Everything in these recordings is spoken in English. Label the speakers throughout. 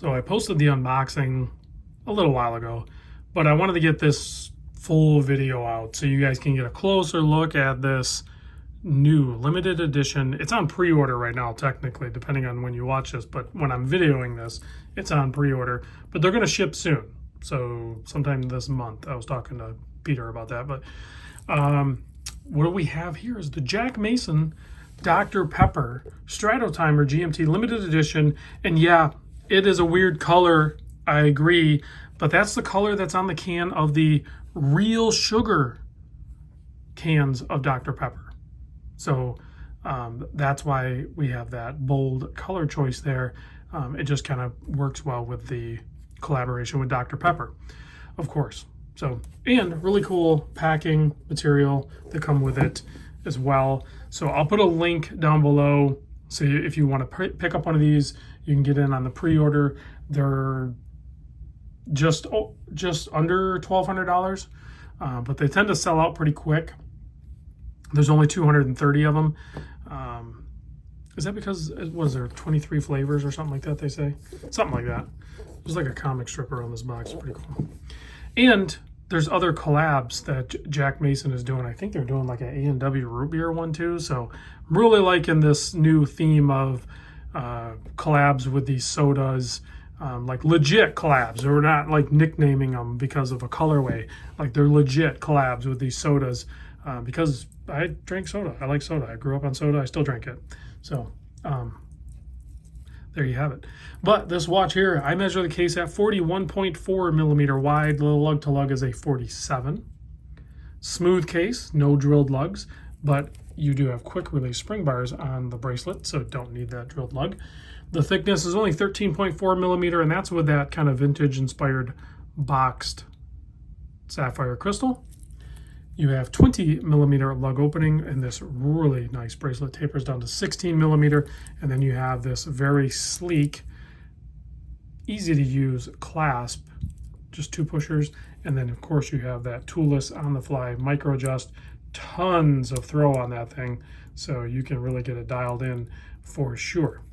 Speaker 1: So I posted the unboxing a little while ago, but I wanted to get this full video out so you guys can get a closer look at this new limited edition. It's on pre-order right now, technically, depending on when you watch this, but when I'm videoing this, it's on pre-order, but they're going to ship soon. So sometime this month. I was talking to Peter about that, but what do we have here is the Jack Mason Dr. Pepper Strato Timer GMT limited edition. And yeah, it is a weird color, I agree, but that's the color that's on the can of the real sugar cans of Dr. Pepper. So that's why we have that bold color choice there. It just kind of works well with the collaboration with Dr. Pepper, of course. So, and really cool packing material that come with it as well. So I'll put a link down below. So if you want to pick up one of these, you can get in on the pre-order. They're just under $1,200, but they tend to sell out pretty quick. There's only 230 of them. Is that because, was there 23 flavors or something like that, they say? Something like that. There's like a comic strip around this box. Pretty cool. And there's other collabs that Jack Mason is doing. I think they're doing like an A&W root beer one too. So I'm really liking this new theme of collabs with these sodas, like legit collabs. We're not like nicknaming them because of a colorway. Like they're legit collabs with these sodas because I drank soda. I like soda. I grew up on soda. I still drink it. So there you have it. But this watch here, I measure the case at 41.4 millimeter wide. The lug to lug is a 47. Smooth case, no drilled lugs, but you do have quick release spring bars on the bracelet, so don't need that drilled lug. The thickness is only 13.4 millimeter, and that's with that kind of vintage inspired boxed sapphire crystal. You have 20 millimeter lug opening, and this really nice bracelet tapers down to 16 millimeter. And then you have this very sleek, easy to use clasp, just two pushers. And then of course you have that toolless on the fly micro adjust, tons of throw on that thing. So you can really get it dialed in for sure.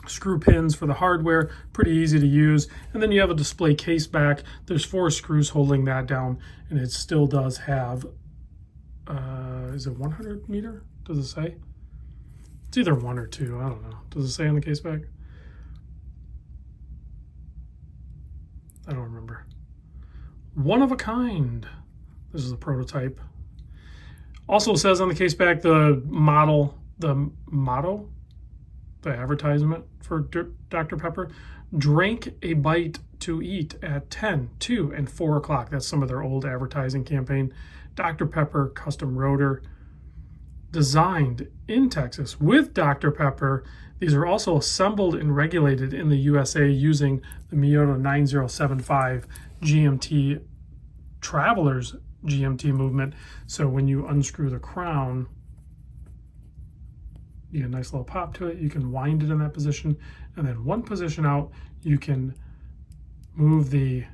Speaker 1: Screw pins for the hardware, pretty easy to use. And then you have a display case back. There's 4 screws holding that down, and it still does have, is it 100 meter? Does it say? It's either 1 or 2, I don't know. Does it say on the case back? I don't remember. One of a kind. This is a prototype. Also says on the case back the motto, the advertisement for Dr. Pepper: drank a bite to eat at 10, 2, and 4 o'clock. That's some of their old advertising campaign. Dr. Pepper custom rotor, designed in Texas with Dr. Pepper. These are also assembled and regulated in the USA using the Miyota 9075 GMT Travelers GMT movement. So when you unscrew the crown, you get a nice little pop to it. You can wind it in that position, and then one position out, you can move the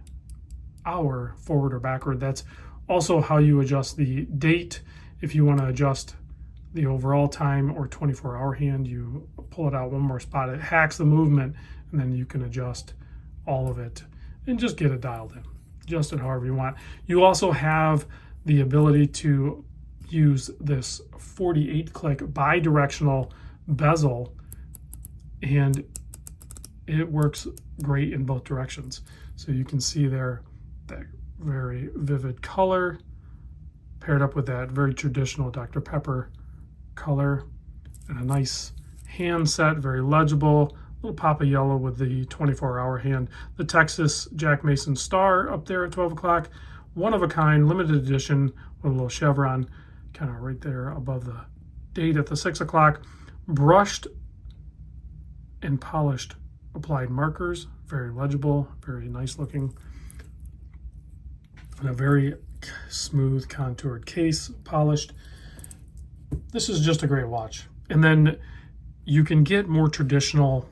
Speaker 1: hour forward or backward. That's also how you adjust the date. If you want to adjust the overall time or 24-hour hand, you pull it out one more spot. It hacks the movement, and then you can adjust all of it and just get it dialed in. Adjust it however you want. You also have the ability to use this 48-click bi-directional bezel, and it works great in both directions. So you can see there that very vivid color paired up with that very traditional Dr. Pepper color, and a nice hand set, very legible, little pop of yellow with the 24-hour hand. The Texas Jack Mason star up there at 12 o'clock, one of a kind, limited edition with a little chevron kind of right there above the date at the 6 o'clock. Brushed and polished applied markers, very legible, very nice looking, and a very smooth contoured case, polished. This is just a great watch. And then you can get more traditional,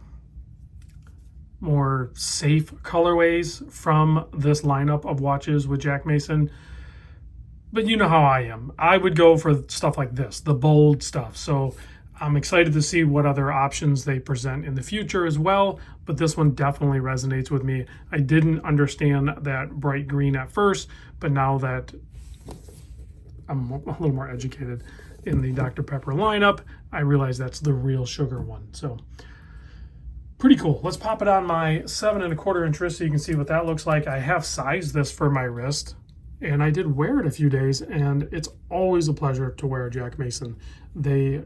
Speaker 1: more safe colorways from this lineup of watches with Jack Mason. But you know how I am. I would go for stuff like this, the bold stuff. So I'm excited to see what other options they present in the future as well, but this one definitely resonates with me. I didn't understand that bright green at first, but now that I'm a little more educated in the Dr. Pepper lineup, I realize that's the real sugar one. So pretty cool. Let's pop it on my 7 1/4 inch wrist so you can see what that looks like. I have sized this for my wrist, and I did wear it a few days, and it's always a pleasure to wear a Jack Mason. They're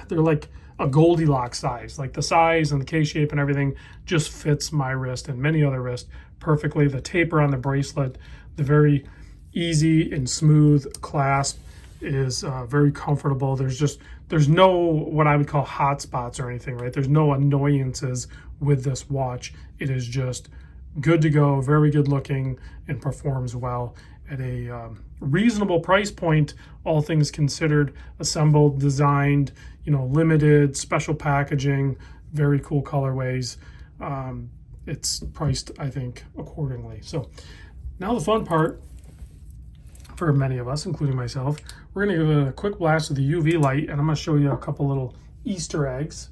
Speaker 1: like a Goldilocks size. Like the size and the case shape and everything just fits my wrist and many other wrists perfectly. The taper on the bracelet, the very easy and smooth clasp is very comfortable. There's no what I would call hot spots or anything, right? There's no annoyances with this watch. It is just good to go, very good looking, and performs well at a reasonable price point, all things considered. Assembled, designed, limited, special packaging, very cool colorways. It's priced, I think, accordingly. So now the fun part for many of us, including myself, we're going to give it a quick blast with the UV light, and I'm going to show you a couple little Easter eggs,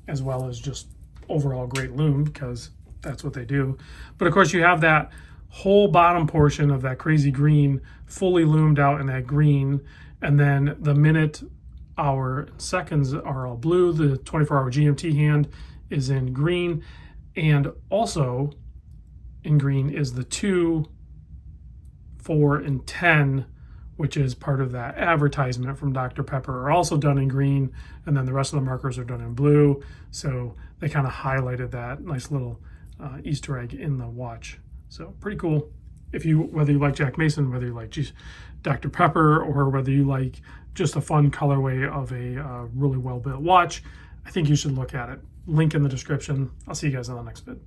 Speaker 1: as well as just overall great lume, because that's what they do. But of course, you have that whole bottom portion of that crazy green fully loomed out in that green, and then the minute, hour, and seconds are all blue. The 24-hour GMT hand is in green, and also in green is the 2, 4, and 10, which is part of that advertisement from Dr. Pepper, are also done in green, and then the rest of the markers are done in blue. So they kind of highlighted that nice little Easter egg in the watch. So pretty cool. Whether you like Jack Mason, whether you like Dr. Pepper, or whether you like just a fun colorway of a really well-built watch, I think you should look at it. Link in the description. I'll see you guys on the next vid.